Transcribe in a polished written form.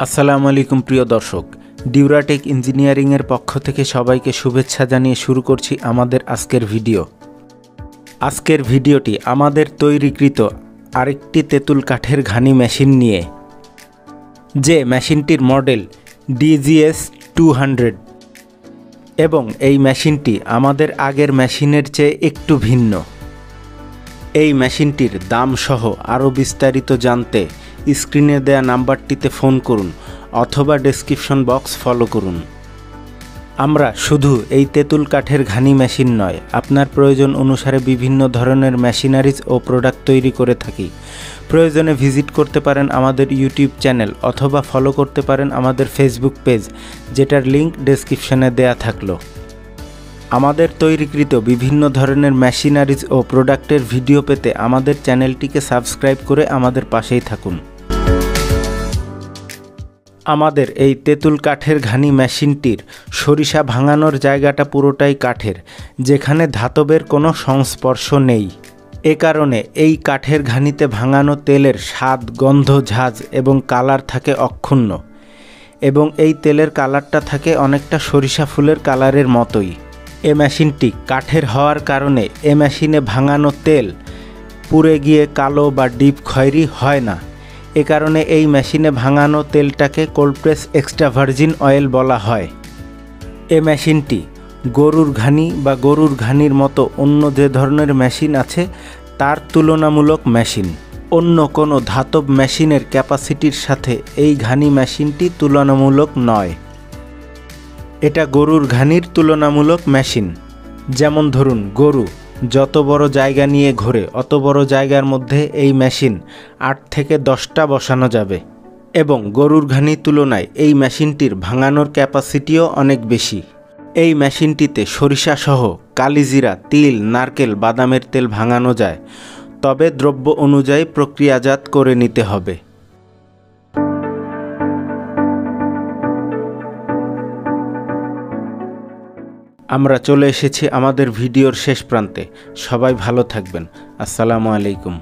আসসালামু আলাইকুম প্রিয় দর্শক, ডিউরাটেক ইঞ্জিনিয়ারিংয়ের পক্ষ থেকে সবাইকে শুভেচ্ছা জানিয়ে শুরু করছি আমাদের আজকের ভিডিও। আজকের ভিডিওটি আমাদের তৈরিকৃত আরেকটি তেঁতুল কাঠের ঘানি মেশিন নিয়ে, যে মেশিনটির মডেল DGS 200 এবং এই মেশিনটি আমাদের আগের মেশিনের চেয়ে একটু ভিন্ন। এই মেশিনটির দাম সহ আরও বিস্তারিত জানতে স্ক্রিনে দেয়া নাম্বারটিতে ফোন করুন অথবা ডেসক্রিপশন বক্স ফলো করুন। আমরা শুধু এই তেঁতুল কাঠের ঘানি মেশিন নয়, আপনার প্রয়োজন অনুসারে বিভিন্ন ধরনের মেশিনারিজ ও প্রোডাক্ট তৈরি করে থাকি। প্রয়োজনে ভিজিট করতে পারেন আমাদের ইউটিউব চ্যানেল অথবা ফলো করতে পারেন আমাদের ফেসবুক পেজ, যেটার লিঙ্ক ডেসক্রিপশনে দেয়া থাকলো। আমাদের তৈরিকৃত বিভিন্ন ধরনের মেশিনারিজ ও প্রোডাক্টের ভিডিও পেতে আমাদের চ্যানেলটিকে সাবস্ক্রাইব করে আমাদের পাশেই থাকুন। আমাদের এই তেঁতুল কাঠের ঘানি মেশিনটির সরিষা ভাঙানোর জায়গাটা পুরোটাই কাঠের, যেখানে ধাতবের কোনো সংস্পর্শ নেই। এ কারণে এই কাঠের ঘানিতে ভাঙানো তেলের স্বাদ, গন্ধ, ঝাঁজ এবং কালার থাকে অক্ষুণ্ণ, এবং এই তেলের কালারটা থাকে অনেকটা সরিষা ফুলের কালারের মতোই। এ মেশিনটি কাঠের হওয়ার কারণে এ মেশিনে ভাঙানো তেল পুড়ে গিয়ে কালো বা ডিপ খয়েরি হয় না। এ কারণে এই মেশিনে ভাঙানো তেলটাকে cold press extra virgin oil বলা হয়। এ মেশিনটি গরুর ঘানি বা গরুর ঘানির মতো অন্য যে ধরনের মেশিন আছে তার তুলনামূলক মেশিন। অন্য কোনো ধাতব মেশিনের ক্যাপাসিটির সাথে এই ঘানি মেশিনটি তুলনামূলক নয়। এটা গরুর ঘানির তুলনামূলক মেশিন। যেমন ধরুন, গরু যত বড় জায়গা নিয়ে ঘোরে অত বড় জায়গার মধ্যে এই মেশিন 8 থেকে 10টা বসানো যাবে, এবং গরুর ঘানির তুলনায় এই মেশিনটির ভাঙানোর ক্যাপাসিটিও অনেক বেশি। এই মেশিনটিতে সরিষা সহ কালিজিরা, তিল, নারকেল, বাদামের তেল ভাঙানো যায়, তবে দ্রব্য অনুযায়ী প্রক্রিয়াজাত করে নিতে হবে। আমরা চলে এসেছি আমাদের ভিডিওর শেষ প্রান্তে। সবাই ভালো থাকবেন। আসসালামু আলাইকুম।